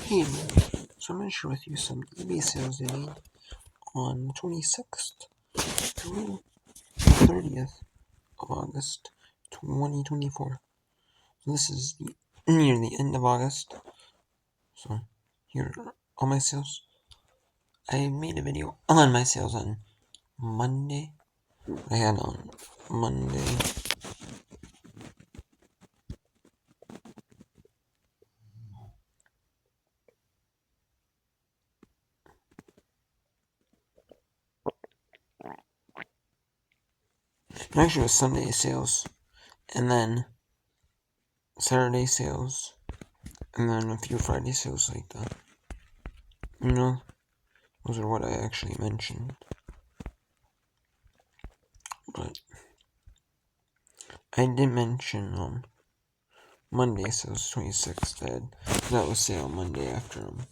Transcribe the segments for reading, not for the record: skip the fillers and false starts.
Hey, so I'm going to share with you some eBay sales I made on the 26th through the 30th of August 2024. So this is near the end of August. So here are all my sales. I made a video on my sales on Monday. I had on Monday. Actually, it was Sunday sales, and then Saturday sales, and then a few Friday sales like that. Those are what I actually mentioned. But I did mention Monday sales 26th. That was sale Monday afternoon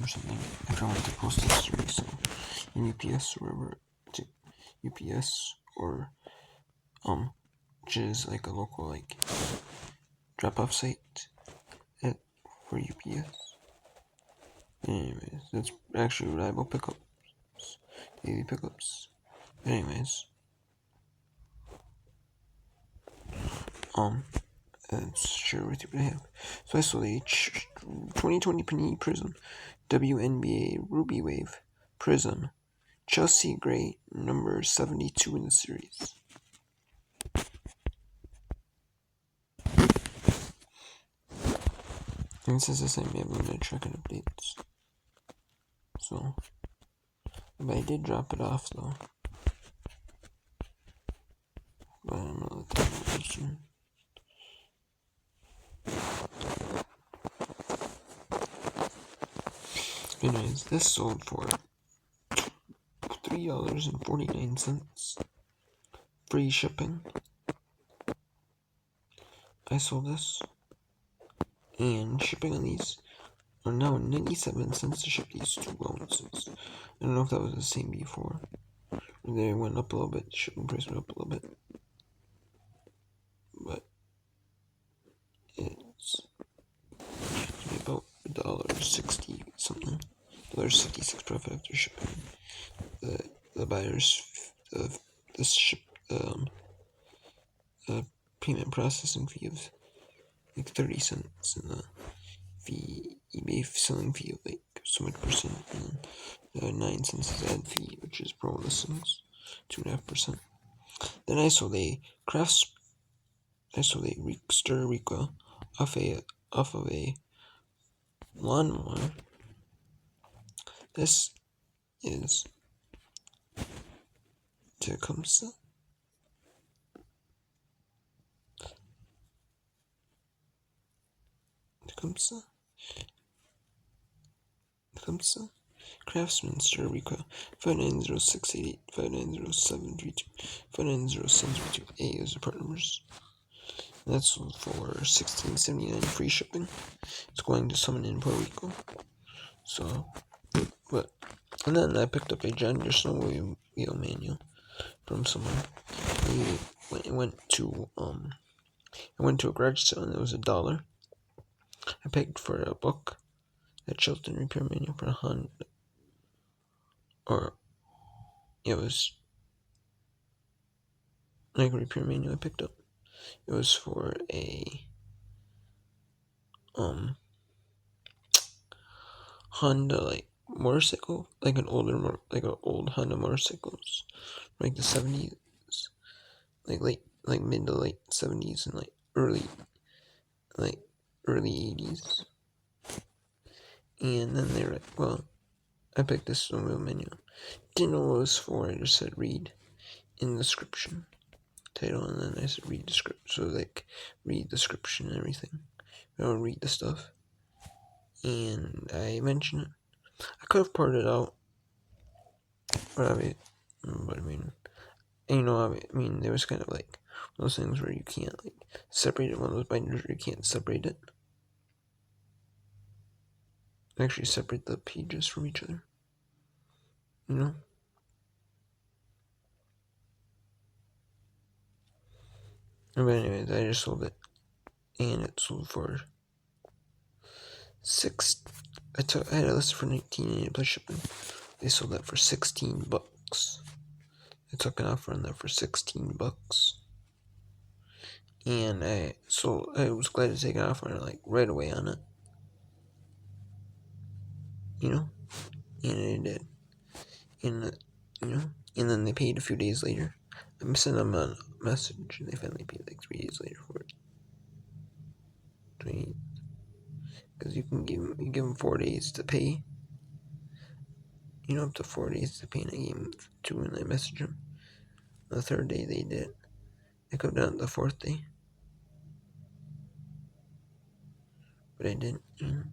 or something. After I went to post history, so in UPS or wherever, to UPS or which is like a local drop off site for UPS. Anyways, that's actually reliable pickups, daily pickups. Anyways, let's share with you what I have. So I sold a 2020 Panini Prism WNBA Ruby Wave Prism Chelsea Gray number 72 in the series. And it says the same, we have limited tracking updates. So, but I did drop it off though. But I don't know the time. Anyways, this sold for $3.49. Free shipping. I sold this. And shipping on these are now 97 cents to ship these 2 ounces. I don't know if that was the same before. They went up a little bit, shipping price went up a little bit. But it's about $1.60 something. $1.66 profit after shipping. The buyers of this payment processing fee of 30 cents and the eBay selling fee of so much percent, and then 9 cents is ad fee, which is pro listings, 2.5%. Then I sold a Stir Rica off of a lawnmower. This is Tecumseh. Craftsman Stir Rica 590688 590732 590732A is the part numbers. That's for $16.79 free shipping. It's going to someone in Puerto Rico. So, and then I picked up a John Deere snowmobile manual from someone. I went to a garage sale and it was $1. I paid for a book, a Chilton repair manual for a Honda, it was like a repair manual I picked up. It was for a Honda motorcycle, like an old Honda motorcycles, like the 70s, like mid to late 70s and early 80s. And then they were like, well, I picked this snowmobile manual. Didn't know what it was for. I just said read in the description title, and then I said read description. So read description and everything. I don't read the stuff. And I mentioned it. I could have parted it out, but I mean, there was kind of those things where you can't separate it. One of those binders where you can't separate it. Actually, separate the pages from each other. But anyways, I just sold it, and it sold for I had a list for 19 plus shipping. They sold that for $16. I took an offer on that for $16. And I was glad to take an offer on it like right away on it. You know? And I did. And and then they paid a few days later. I sent them a message and they finally paid like 3 days later for it. Because you give them 4 days to pay. Up to 4 days to pay, and I gave them 2 and I messaged them. The third day they did. I could have done it the fourth day. But I didn't. I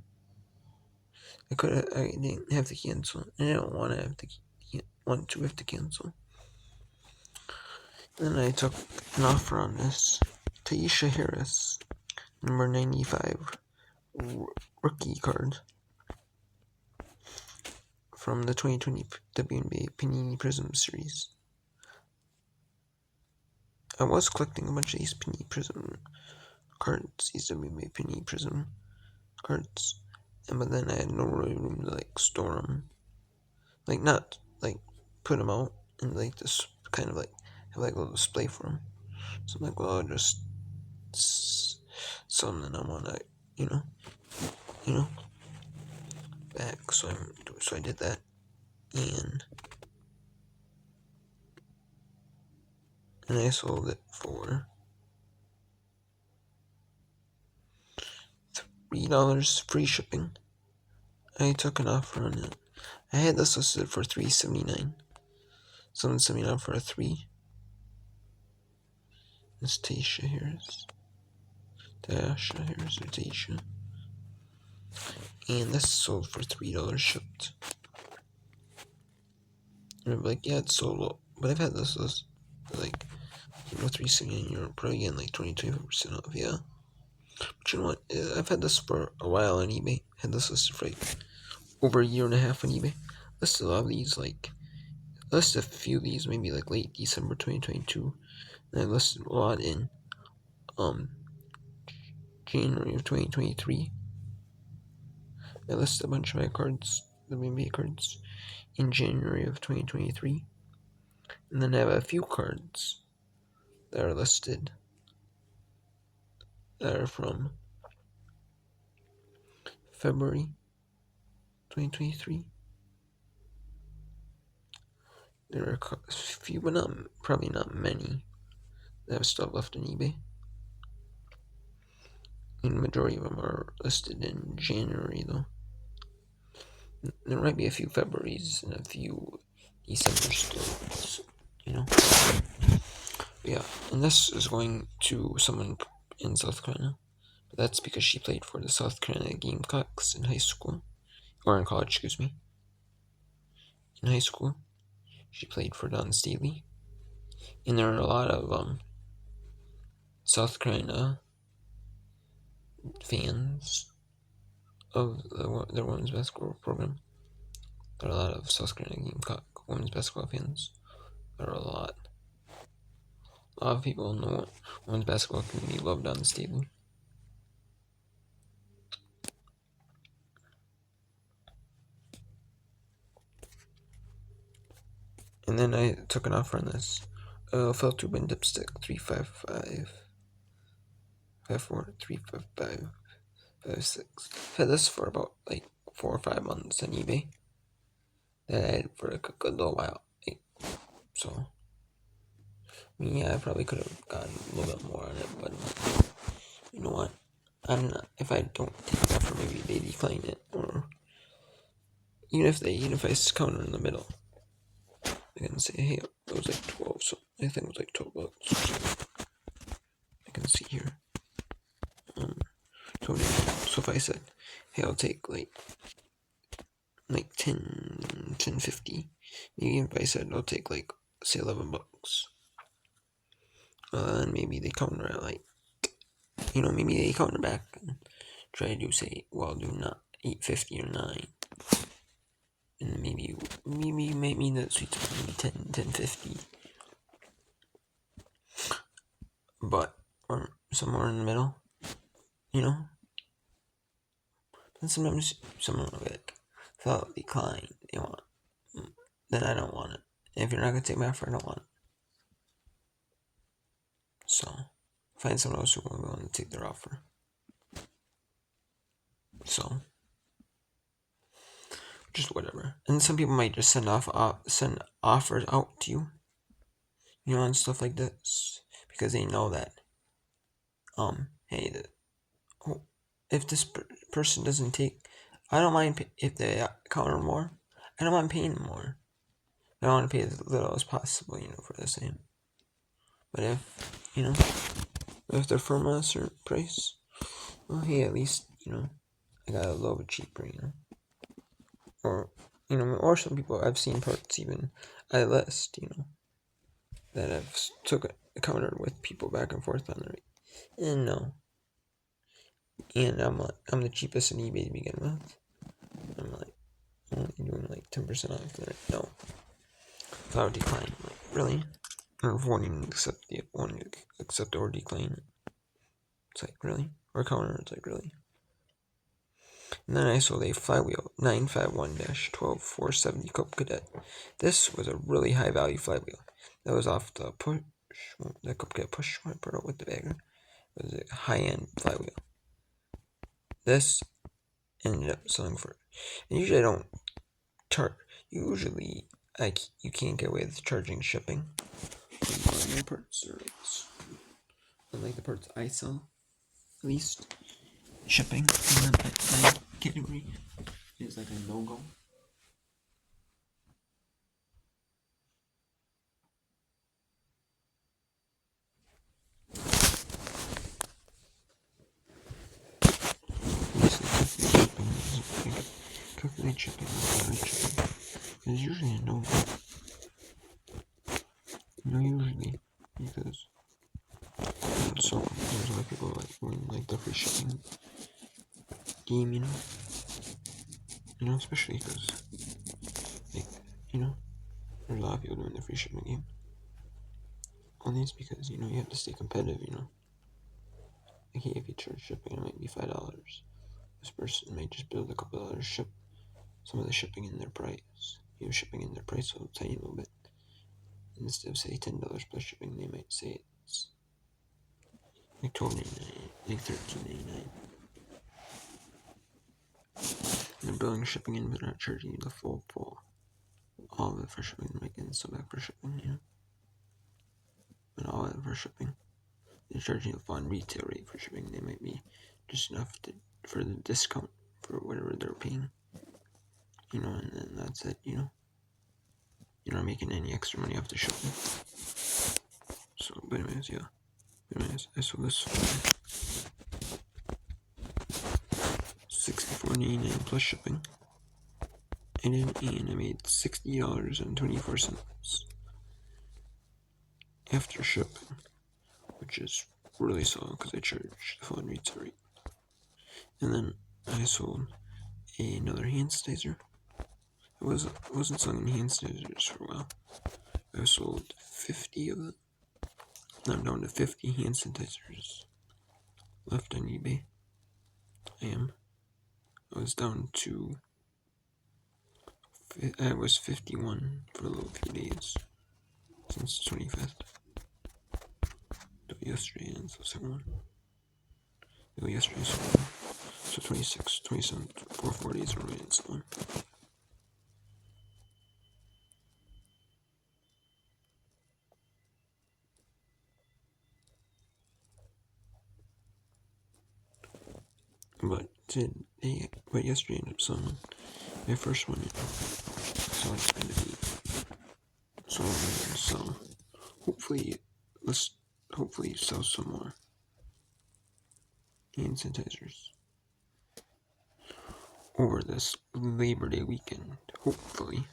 didn't have to cancel. And I don't want to have to cancel. Then I took an offer on this. Taisha Harris, number 95, rookie card from the 2020 WNBA Panini Prism series. I was collecting a bunch of these Panini Prism cards, these WNBA Panini Prism cards, but then I had no really room to store them, not put them out and this kind of have a little display for them. So I'm well, I'll just something I want to, back. So I did that, and I sold it for $3 free shipping. I took an offer on it. I had this listed for $3.79. Someone sent me an offer for $3. It's Taisha Harris. Taisha. And this sold for $3 shipped. And I'm yeah, it's so low. But I've had this list $3.79, you're probably getting 20-25% off, yeah. But you know what? I've had this for a while on eBay. Had this listed for over a year and a half on eBay. Listed a lot of these, listed a few of these, maybe late December 2022. And I listed a lot in January of 2023. I listed a bunch of my cards, the WNBA cards, in January of 2023. And then I have a few cards that are listed that are from February 2023. There are a few, but probably not many, that have stuff left on eBay. And the majority of them are listed in January, though. There might be a few Februarys and a few Decembers still, Yeah, and this is going to someone in South Carolina. But that's because she played for the South Carolina Gamecocks in high school. Or in college, excuse me. In high school, she played for Don Staley. And there are a lot of South Carolina fans of their women's basketball program. There are a lot of South Carolina Gamecock women's basketball fans. There are a lot. A lot of people in the women's basketball community love Don Staley. And then I took an offer on this. Felt tube and dipstick 355 54 355 56. I've had this for about 4 or 5 months on eBay. That I had for a good little while. So yeah, I probably could have gotten a little bit more on it, but you know what? I'm not. If I don't take the offer, maybe they decline it, or even if I counter in the middle, I can say, hey, it was 12. So I think it was $12. I can see here. So if I said, hey, I'll take 10.50, maybe if I said I'll take say $11, and maybe they counter at maybe they counter back and try to do say, well, do not 8.50 or 9, and maybe that sweet spot, maybe 10.50, but or somewhere in the middle, And sometimes someone will be like, "File decline." You want? Then I don't want it. And if you're not gonna take my offer, I don't want it. So find someone else who will be willing to take their offer. So just whatever. And some people might just send offers out to you, and stuff like this, because they know that hey, if this person doesn't take, I don't mind if they counter more. I don't mind paying more. I don't want to pay as little as possible, for the same. But if they're from a certain price, well, hey, at least I got a little bit cheaper, or some people I've seen parts even at list, that I've took a counter with people back and forth on the rate, and no, and I'm the cheapest in eBay to begin with. I'm like only doing like 10% off the rate. No, without decline, like really, or wanting to accept or decline it. It's like really, or counter. It's like really. And then I sold a flywheel 951-12470 Cub Cadet. This was a really high value flywheel. That was off the push. The Cub Cadet push I put out with the bagger. It was a high end flywheel. This ended up selling for. And usually I don't charge. Usually you can't get away with charging shipping. My parts are unlike the parts I sell, at least shipping in that category is like a no-go. Calculate shipping, is usually a no-go. Usually because so there's a lot of people like the free shipping game, especially because there's a lot of people doing the free shipping game. Only it's because you have to stay competitive. Like, hey, if you charge shipping, it might be $5. This person might just build a couple dollars ship some of the shipping in their price. Shipping in their price a tiny little bit. Instead of say $10 plus shipping, they might say it's like $12.99, like $13.99. And they're building shipping in, but not charging you the full all of it for shipping. They're making some back for shipping, but all of it for shipping. They're charging you a fun retail rate for shipping. They might be just enough for the discount for whatever they're paying. And then that's it. You're not making any extra money off the shipping. So, but anyways, yeah. I sold this for $64.99 plus shipping. And I made $60.24 after shipping, which is really solid because I charged the full retail rate. And then I sold another hand sanitizer. I wasn't selling hand sanitizers for a while. I sold 50 of them. Now I'm down to 50 hand sanitizers left on eBay. I was down to. I was 51 for a little few days since the 25th. Yesterday and the second one. Yesterday, so 26, 27, 4 days already and so on. But yesterday ended up selling my first one. So it's going to be so hopefully sell some more hand sanitizers over this Labor Day weekend. Hopefully,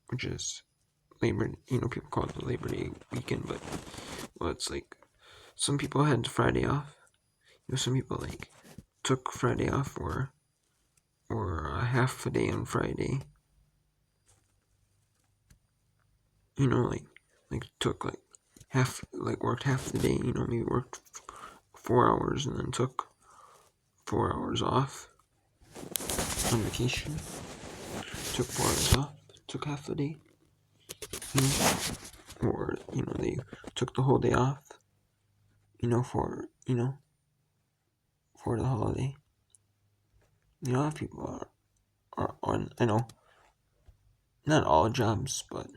which is people call it the Labor Day weekend, but it's like some people had Friday off. Some people took Friday off or a half a day on Friday. Took worked half the day. Maybe worked 4 hours and then took 4 hours off on vacation. Took 4 hours off. Took half a day. Or, they took the whole day off. For the holiday. A lot of people are on, I know, not all jobs, but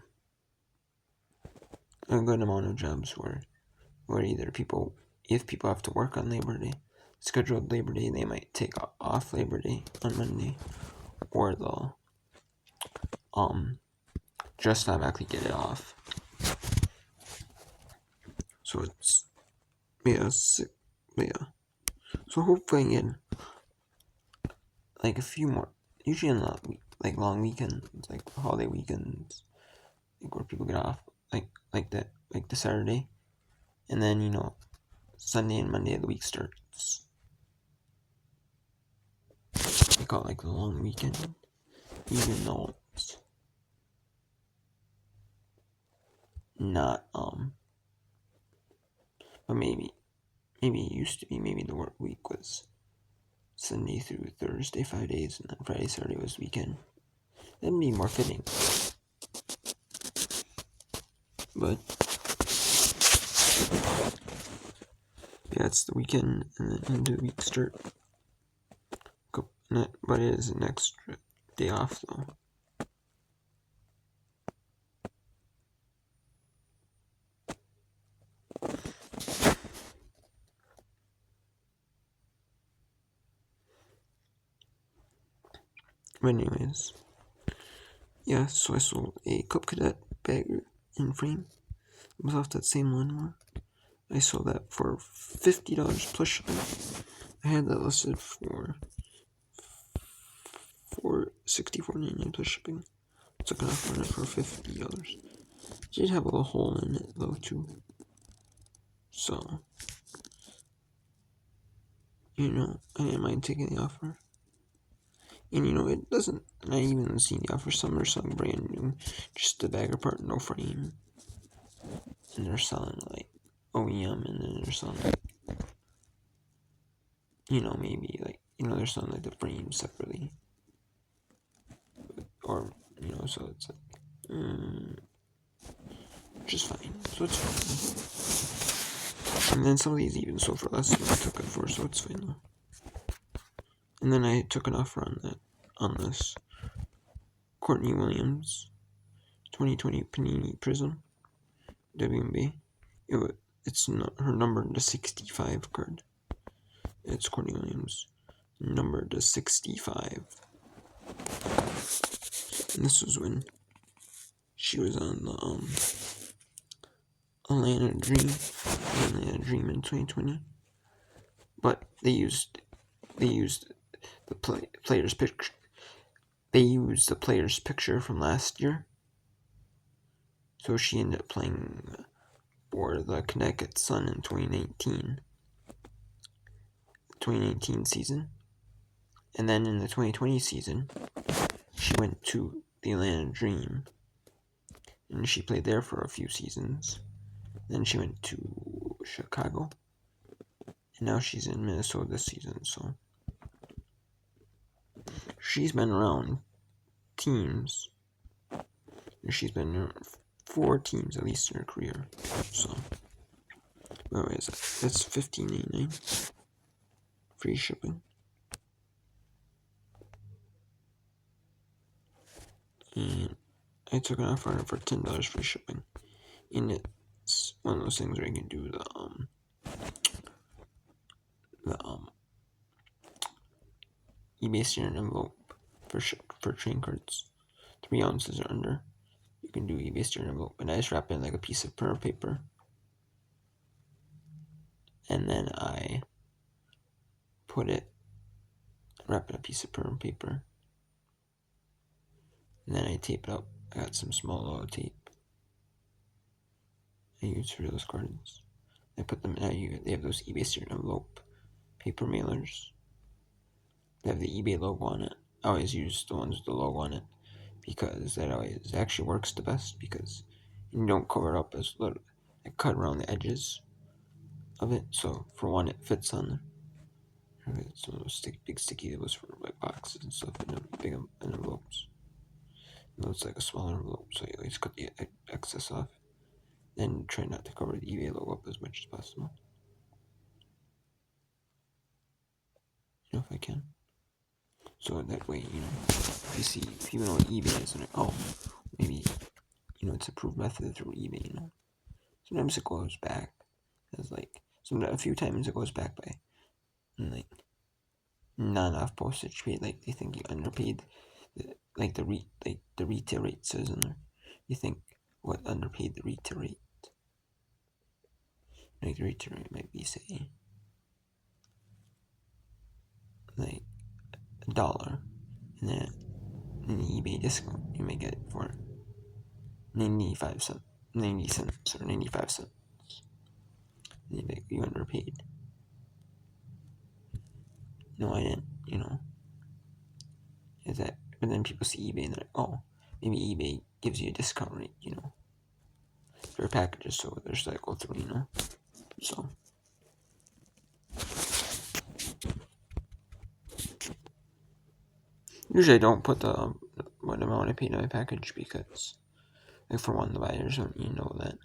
a good amount of jobs where either if people have to work on Labor Day, scheduled Labor Day, they might take off Labor Day on Monday, or they'll just not actually get it off. So it's so hopefully I get like a few more, usually on the long weekends, like holiday weekends, like where people get off, like the Saturday, and then Sunday and Monday of the week starts. They call it like the long weekend, even though it's not but maybe it used to be, maybe the work week was Sunday through Thursday, 5 days, and then Friday, Saturday was weekend. That'd be more fitting. But yeah, it's the weekend and then into the week start. But it is an extra day off though. But anyways, yeah, so I sold a Cub Cadet bagger in frame. It was off that same lawnmower. I sold that for $50 plus shipping. I had that listed for $64.99 plus shipping. Took an offer on it for $50. It did have a little hole in it though too. So I didn't mind taking the offer. And it doesn't, not even seen the offer. Some are selling brand new, just the bagger part, no frame. And they're selling like OEM, and then they're selling maybe they're selling like the frame separately. Or, so it's like, just fine. So it's fine. And then some of these even sold for less than I took it for, so it's fine though. And then I took an offer on this Courtney Williams 2020 Panini Prism WNB. It's not her number to 65 card. It's Courtney Williams number to 65. And this was when she was on the Atlanta Dream in 2020. But they used the player's picture. They used the player's picture from last year. So she ended up playing for the Connecticut Sun in 2019 season. And then in the 2020 season, she went to the Atlanta Dream. And she played there for a few seasons. Then she went to Chicago. And now she's in Minnesota this season, so she's been around teams. And she's been around 4 teams at least in her career. So what is that? That's $15.99. Free shipping. And I took an offer on it for $10 free shipping. And it's one of those things where you can do the eBay standard envelope for train cards. 3 ounces or under. You can do eBay standard envelope. And I just wrap it in like a piece of printer paper. And then I wrap it in a piece of printer paper. And then I tape it up. I got some small auto tape I use for those cards. I put them in. They have those eBay standard envelope paper mailers. They have the eBay logo on it. I always use the ones with the logo on it because that always actually works the best, because you don't cover it up as little. I cut around the edges of it, so for one, it fits on Some of those big sticky labels for like boxes and stuff in big envelopes. And it's like a smaller envelope, so you always cut the excess off. And try not to cover the eBay logo up as much as possible. If I can. So that way, if you see people know what eBay is, and like, oh, maybe, it's a approved method through eBay, Sometimes it goes back as like, a few times it goes back by, like, not enough postage paid, like they think you underpaid, the retail rate says in there. You think what underpaid the retail rate? Like the retail rate might be say like $1, and then an eBay discount you may get it for 95 cents, 90 cents or 95 cents. You underpaid. No, I didn't. Is that? But then people see eBay and they're like, oh, maybe eBay gives you a discount rate, for packages, so they're just like go through, So usually I don't put the what amount I paid on my package because, like, for one, the buyers don't that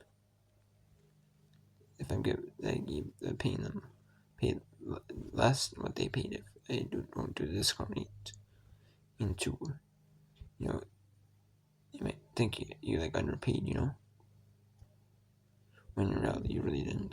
if I'm paying them pay less than what they paid if I don't do the discount rate. And two, you might think you like underpaid, when in reality you really didn't.